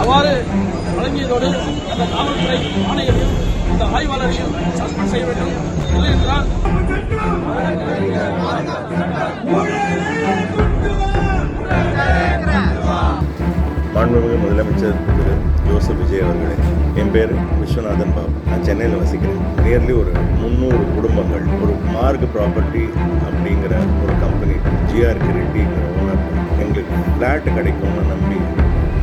அவ்வாறு வழங்கியதோடு அந்த காவல்துறை ஆணையரையும் இந்த ஆய்வாளரையும் சஸ்பெண்ட் செய்ய வேண்டும். இல்லை என்றால் மாண்புமிகு முதலமைச்சர் திரு ஜோசப் விஜய் அவர்களே, என் பேர் விஸ்வநாதன் பாபு. நான் சென்னையில் வசிக்கிறேன். நியர்லி ஒரு 300 குடும்பங்கள் ஒரு மார்க் ப்ராப்பர்ட்டி அப்படிங்கிற ஒரு கம்பெனி ஜிஆர்கே ரெட்டிங்கிற ஓனர் எங்களுக்கு ஃப்ளாட் கிடைக்கும்னு நம்பி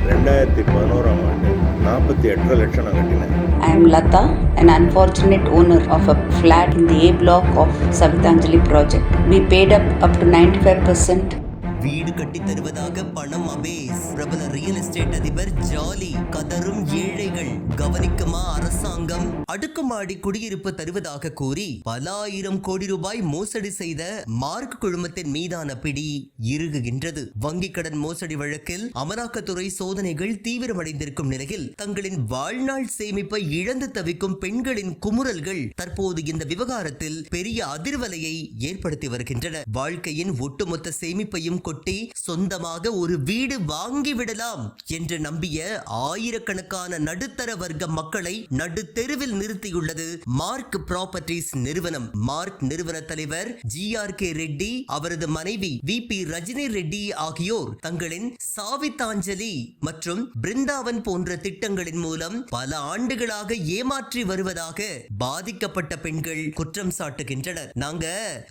2011ஆம் ஆண்டு 48 லட்சம் நான் கட்டினேன். I am Lata, an unfortunate owner of a flat in the A block of Savitanjali project. We paid up to 95%. வீடு கட்டி தருவதாக பணம் அபேஸ். பிரபல ரியல் எஸ்டேட் அதிபர் ஜாலி. கதரும் ஏழைகள். கவனிக்குமா அரசாங்கம்? அடுக்குமாடி குடியிருப்பு தருவதாக கூறி பல ஆயிரம் கோடி ரூபாய் மோசடி செய்த மார்க் குழுமத்தின் மீதான பிடி இறுகுகின்றது. வங்கிக் கடன் மோசடி வழக்கில் அமலாக்கத்துறை சோதனைகள் தீவிரமடைந்திருக்கும் நிலையில் தங்களின் வாழ்நாள் சேமிப்பை இழந்து தவிக்கும் பெண்களின் குமுறல்கள் தற்போது இந்த விவகாரத்தில் பெரிய அதிர்வலையை ஏற்படுத்தி வருகின்றன. வாழ்க்கையின் ஒட்டுமொத்த சேமிப்பையும் கொட்டி சொந்தமாக ஒரு வீடு வாங்கிவிடலாம் என்று நம்பிய ஆயிரக்கணக்கான நடுத்தர வர்க்க மக்களை நடுத்தெருவில் நிறுத்தியுள்ளது மார்க் ப்ராப்பர்ட்டிஸ் நிறுவனம். மார்க் நிறுவன தலைவர் ஜிஆர்கே ரெட்டி, அவரது மனைவி VP ரஜினி ரெட்டி ஆகியோர் தங்களின் சாவிதாஞ்சலி மற்றும் பிருந்தாவன் போன்ற திட்டங்களின் மூலம் பல ஆண்டுகளாக ஏமாற்றி வருவதாக பாதிக்கப்பட்ட பெண்கள் குற்றம் சாட்டுகின்றனர். நாங்க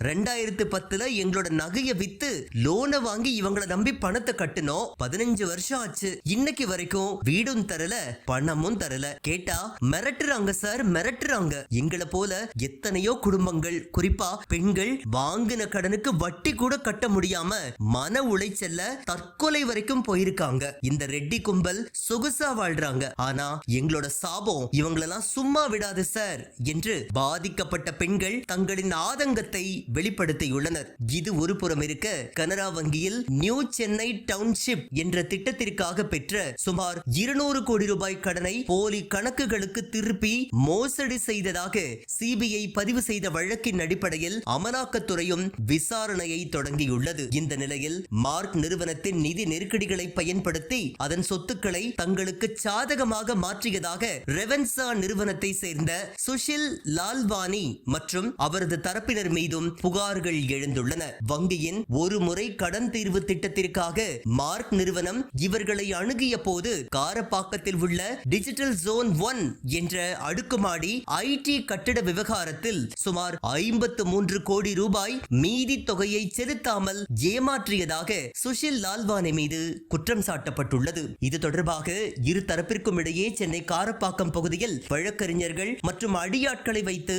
2010 எங்களோட நகையை வித்து லோனை வாங்கி இவங்களை நம்பி பணத்தை கட்டினோம். 15 வருஷம் ஆச்சு. இன்னைக்கு வரைக்கும் வீடும் தரல, பணமும் தரல. கேட்டா மிரட்டுறாங்க சார், மிரட்டுறாங்க. எங்களை போல எத்தனையோ குடும்பங்கள், குறிப்பா பெண்கள் வாங்கின கடனுக்கு வட்டி கூட கட்ட முடியாம மன உளைச்சல்ல தற்கொலை வரைக்கும் போயிருக்காங்க. இந்த ரெட்டி கும்பல் சொகுசா வாழ்றாங்க. ஆனா எங்களோட சாபம் இவங்களெல்லாம் சும்மா விடாது சார் என்று பாதிக்கப்பட்ட பெண்கள் தங்களின் ஆதங்கத்தை வெளிப்படுத்தியுள்ளனர். இது ஒரு புறம் இருக்க, கனரா வங்கியில் நியூ சென்னை டவுன்ஷிப் என்ற திட்டத்திற்காக பெற்ற சுமார் 200 கோடி ரூபாய் கடனை போலி கணக்குகளுக்கு திருப்பி மோசடி செய்ததாக CBI பதிவு செய்த வழக்கின் அடிப்படையில் அமலாக்கத்துறையும் விசாரணையை தொடங்கியுள்ளது. இந்த நிலையில் மார்க் நிறுவனத்தின் நிதி நெருக்கடிகளை பயன்படுத்தி அதன் சொத்துக்களை தங்களுக்கு சாதகமாக மாற்றியதாக ரெவன்சா நிறுவனத்தை சேர்ந்த சுஷில் லால்வானி மற்றும் அவரது தரப்பினர் மீதும் புகார்கள் எழுந்துள்ளன. வங்கியின் ஒரு முறை கடன் தீர்வு திட்டத்திற்காக மார்க் நிறுவனம் இவர்களை அணுகிய போது காரப்பாக்கத்தில் உள்ள டிஜிட்டல் ஜோன் 1 என்ற அடுக்குமாடி IT கட்டிட விவகாரத்தில் சுமார் 53 கோடி ரூபாய் மீதி தொகையை செலுத்தாமல் ஏமாற்றியதாக சுஷில் லால்வானி மீது குற்றம் சாட்டப்பட்டுள்ளது. இது தொடர்பாக இரு தரப்பிற்கும் இடையே சென்னை காரப்பாக்கம் பகுதியில் வழக்கறிஞர்கள் மற்றும் அடியாட்களை வைத்து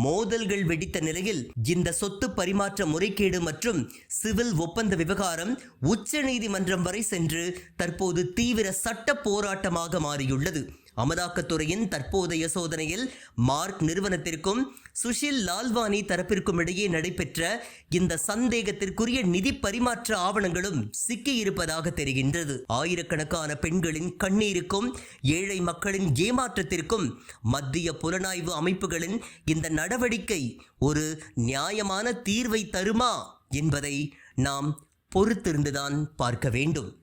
மோதல்கள் வெடித்த நிலையில் இந்த சொத்து பரிமாற்ற முறைகேடு மற்றும் சிவில் ஒப்பந்த விவகாரம் உச்ச நீதிமன்றம் வரை சென்று தற்போது தீவிர சட்ட போராட்டமாக மாறியுள்ளது. அமலாக்கத்துறையின் தற்போதைய சோதனையில் மார்க் நிறுவனத்திற்கும் சுஷில் லால்வானி தரப்பிற்கும் இடையே நடைபெற்ற இந்த சந்தேகத்திற்குரிய நிதி பரிமாற்ற ஆவணங்களும் சிக்கியிருப்பதாக தெரிகின்றது. ஆயிரக்கணக்கான பெண்களின் கண்ணீருக்கும் ஏழை மக்களின் ஏமாற்றத்திற்கும் மத்திய புலனாய்வு அமைப்புகளின் இந்த நடவடிக்கை ஒரு நியாயமான தீர்வை தருமா என்பதை நாம் பொறுத்திருந்துதான் பார்க்க வேண்டும்.